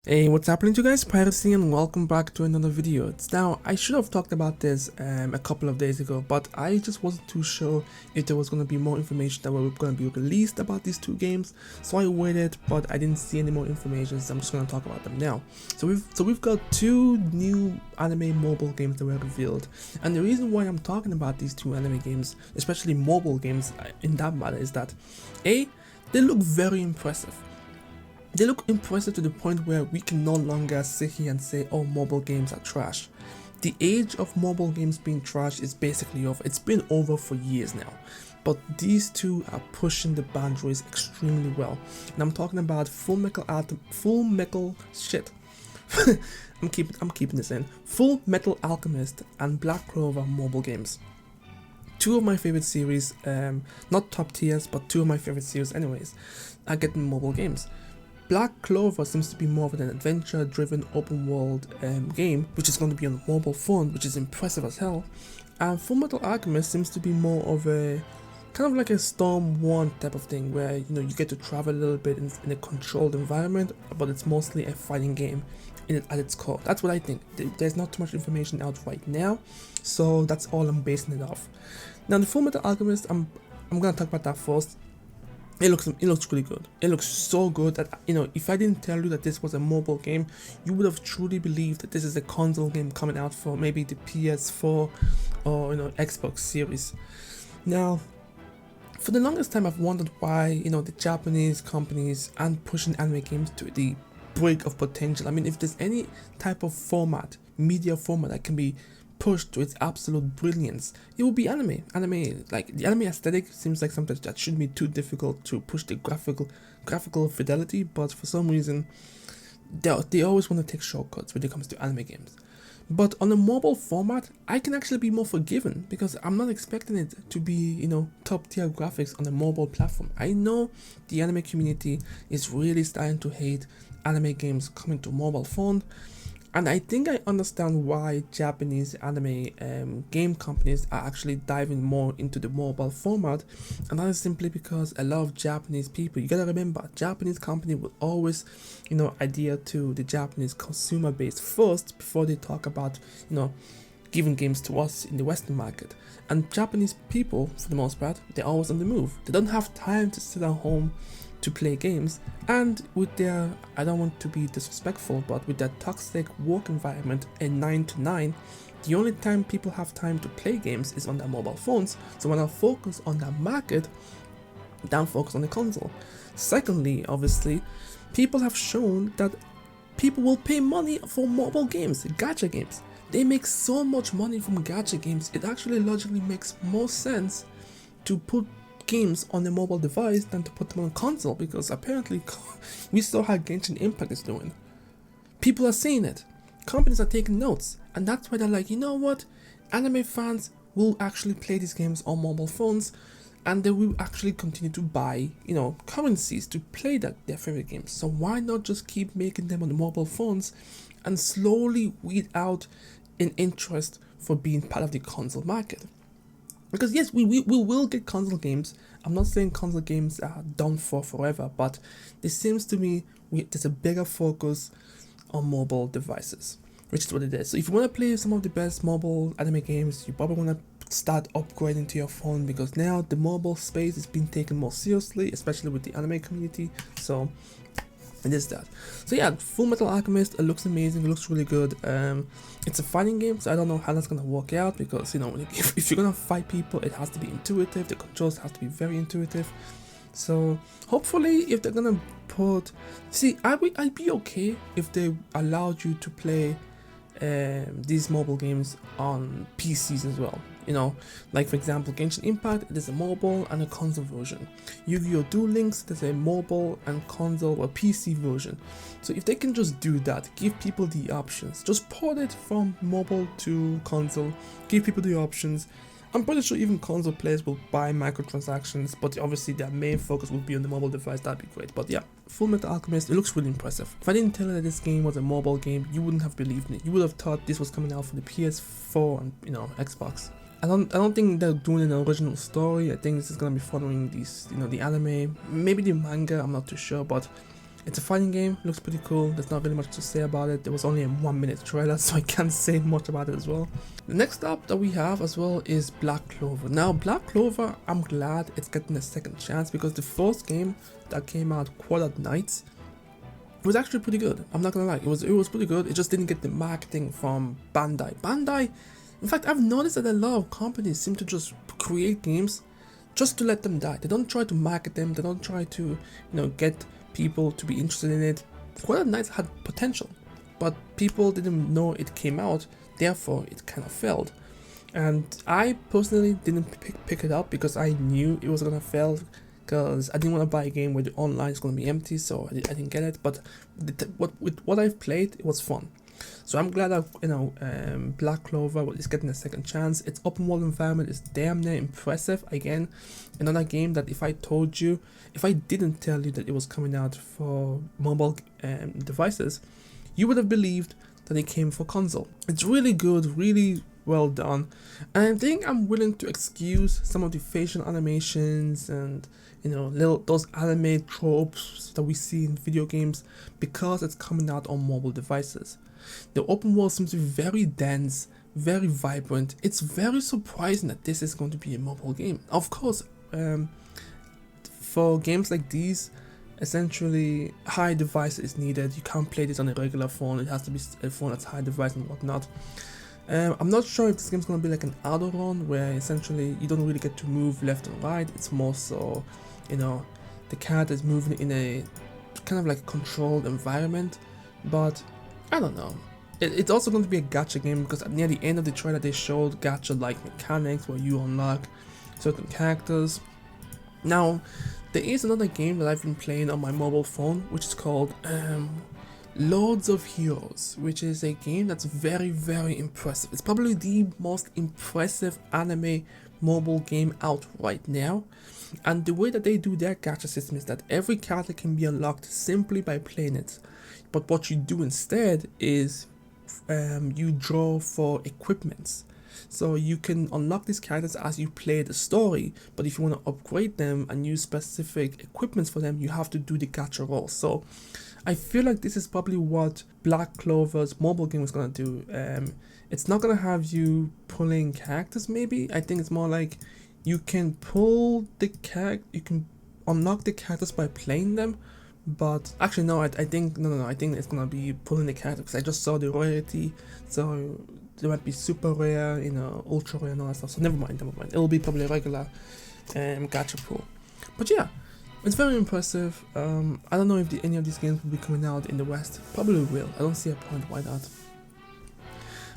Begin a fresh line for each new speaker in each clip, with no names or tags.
Hey, what's happening to you guys? Pyros here and welcome back to another video. I should have talked about this a couple of days ago, but I just wasn't too sure if there was going to be more information that were going to be released about these two games. So I waited, but I didn't see any more information, so I'm just going to talk about them now. So we've got two new anime mobile games that were revealed. And the reason why I'm talking about these two anime games, especially mobile games in that matter, is that A, they look very impressive. They look impressive to the point where we can no longer sit here and say, oh, mobile games are trash. The age of mobile games being trash is basically over. It's been over for years now. But these two are pushing the boundaries extremely well. And I'm talking about Full Metal Alchemist and Black Clover mobile games. Two of my favorite series, not top tiers, but two of my favorite series anyways, are getting mobile games. Black Clover seems to be more of an adventure-driven open-world game, which is going to be on a mobile phone, which is impressive as hell. And Full Metal Alchemist seems to be more of a kind of like a Storm 1 type of thing, where you get to travel a little bit in a controlled environment, but it's mostly a fighting game at its core. That's what I think. There's not too much information out right now, so that's all I'm basing it off. Now, the Full Metal Alchemist, I'm gonna talk about that first. It looks really good. It looks so good that, if I didn't tell you that this was a mobile game, you would have truly believed that this is a console game coming out for maybe the PS4 or Xbox Series. Now, for the longest time I've wondered why the Japanese companies aren't pushing anime games to the brink of potential. I mean, if there's any type of media format that can be pushed to its absolute brilliance, it will be anime. Like the anime aesthetic seems like something that shouldn't be too difficult to push the graphical fidelity, but for some reason they always want to take shortcuts when it comes to anime games. But on a mobile format, I can actually be more forgiven because I'm not expecting it to be top tier graphics on a mobile platform. I know the anime community is really starting to hate anime games coming to mobile phone. And I think I understand why Japanese anime game companies are actually diving more into the mobile format, and that is simply because a lot of Japanese people, you gotta remember, Japanese company will always, adhere to the Japanese consumer base first before they talk about, giving games to us in the Western market. And Japanese people, for the most part, they're always on the move. They don't have time to sit at home to play games, and with their, I don't want to be disrespectful, but with their toxic work environment and 9 to 9, the only time people have time to play games is on their mobile phones. So when I focus on that market, don't focus on the console. Secondly, obviously, people have shown that people will pay money for mobile games, gacha games. They make so much money from gacha games, it actually logically makes more sense to put games on a mobile device than to put them on a console, because apparently we saw how Genshin Impact is doing. People are seeing it. Companies are taking notes, and that's why they're like, you know what? Anime fans will actually play these games on mobile phones, and they will actually continue to buy, currencies to play their favorite games. So why not just keep making them on the mobile phones and slowly weed out an interest for being part of the console market? Because yes, we will get console games. I'm not saying console games are done for forever, but it seems to me there's a bigger focus on mobile devices, which is what it is. So if you want to play some of the best mobile anime games, you probably want to start upgrading to your phone, because now the mobile space is being taken more seriously, especially with the anime community. So it is that. So yeah, Full Metal Alchemist, it looks amazing, it looks really good. It's a fighting game, so I don't know how that's gonna work out, because if you're gonna fight people, it has to be intuitive, the controls have to be very intuitive. So hopefully, if they're gonna I'd be okay if they allowed you to play these mobile games on PCs as well. Like for example, Genshin Impact, there's a mobile and a console version. Yu-Gi-Oh! Duel Links, there's a mobile and console or PC version. So if they can just do that, give people the options, just port it from mobile to console, give people the options. I'm pretty sure even console players will buy microtransactions, but obviously their main focus will be on the mobile device. That'd be great. But yeah, Full Metal Alchemist, it looks really impressive. If I didn't tell you that this game was a mobile game, you wouldn't have believed me. You would have thought this was coming out for the PS4 and Xbox. I don't think they're doing an original story. I think this is gonna be following these, the anime, maybe the manga. I'm not too sure, but It's a fighting game, looks pretty cool. There's not really much to say about it. There was only a 1-minute trailer, so I can't say much about it as well. The next up that we have as well is Black Clover. Now, Black Clover, I'm glad it's getting a second chance, because the first game that came out, Quad Nights, was actually pretty good. I'm not gonna lie, it was pretty good. It just didn't get the marketing from Bandai. In fact, I've noticed that a lot of companies seem to just create games just to let them die. They don't try to market them. They don't try to, get people to be interested in it. Quad Nights had potential, but people didn't know it came out. Therefore, it kind of failed. And I personally didn't pick it up because I knew it was gonna fail. Because I didn't want to buy a game where the online is going to be empty, so I didn't get it. But with what I've played, it was fun. So I'm glad that Black Clover is getting a second chance. Its open world environment is damn near impressive. Again, another game that if I didn't tell you that it was coming out for mobile devices, you would have believed that it came for console. It's really good, really well done, and I think I'm willing to excuse some of the facial animations and those anime tropes that we see in video games because it's coming out on mobile devices. The open world seems to be very dense, very vibrant. It's very surprising that this is going to be a mobile game. Of course, for games like these, essentially high device is needed. You can't play this on a regular phone. It has to be a phone that's high device and whatnot. I'm not sure if this game's gonna be like an auto run where essentially you don't really get to move left and right. It's more so, the character is moving in a kind of like controlled environment. But I don't know. It's also going to be a gacha game because near the end of the trailer they showed gacha-like mechanics where you unlock certain characters. Now, there is another game that I've been playing on my mobile phone, which is called Lords of Heroes, which is a game that's very, very impressive. It's probably the most impressive anime mobile game out right now. And the way that they do their gacha system is that every character can be unlocked simply by playing it. But what you do instead is you draw for equipments. So you can unlock these characters as you play the story, but if you want to upgrade them and use specific equipments for them, you have to do the gacha roll. So I feel like this is probably what Black Clover's mobile game is going to do. It's not going to have you pulling characters maybe. I think it's more like you can pull the character, you can unlock the characters by playing them. But actually no, I think it's gonna be pulling the character because I just saw the rarity, so there might be super rare, ultra rare and all that stuff. So never mind. It'll be probably a regular gacha pool. But yeah, it's very impressive. I don't know if any of these games will be coming out in the West. Probably will. I don't see a point why not.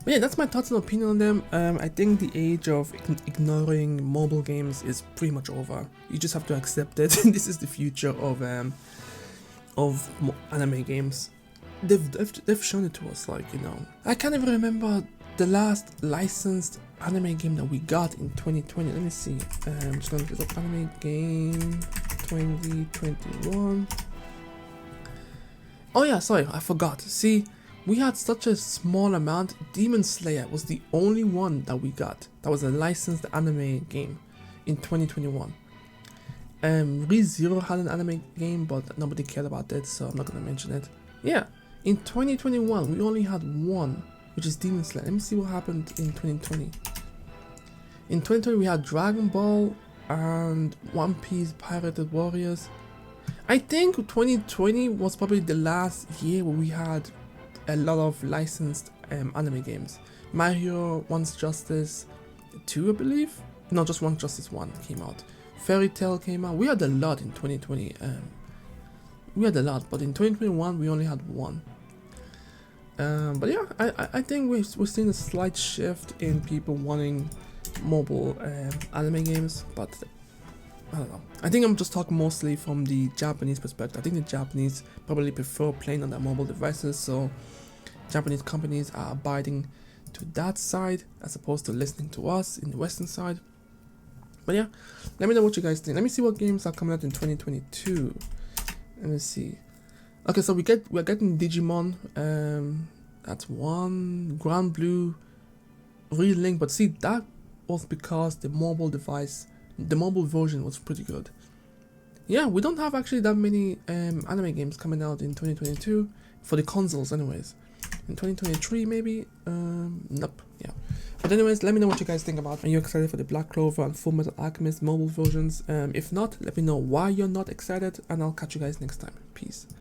But yeah, that's my thoughts and opinion on them. I think the age of ignoring mobile games is pretty much over. You just have to accept it. This is the future of anime games. They've shown it to us, I can't even remember the last licensed anime game that we got in 2020. Let me see. I'm just gonna look up anime game 2021. Oh yeah, sorry, I forgot. See, we had such a small amount. Demon Slayer was the only one that we got that was a licensed anime game in 2021. ReZero had an anime game, but nobody cared about it, so I'm not gonna mention it. Yeah, in 2021 we only had one, which is Demon Slayer. Let me see what happened in 2020. In 2020 we had Dragon Ball and One Piece Pirated Warriors. I think 2020 was probably the last year where we had a lot of licensed anime games. Mario Once Justice 2, I believe. No, just Once Justice 1 came out. Fairy Tail came out. We had a lot in 2020. We had a lot, but in 2021 we only had one. But yeah, I think we're seeing a slight shift in people wanting mobile anime games, but I don't know. I think I'm just talking mostly from the Japanese perspective. I think the Japanese probably prefer playing on their mobile devices, so Japanese companies are abiding to that side as opposed to listening to us in the Western side. But yeah, let me know what you guys think. Let me see what games are coming out in 2022. Let me see. Okay, so we're getting Digimon. That's one. Grand Blue, Real Link. But see, that was because the mobile version was pretty good. yeah, we don't have actually that many anime games coming out in 2022 for the consoles anyways. In 2023 maybe, nope, yeah. But anyways, let me know what you guys think about. Are you excited for the Black Clover and Full Metal Alchemist mobile versions? If not, let me know why you're not excited, and I'll catch you guys next time. Peace.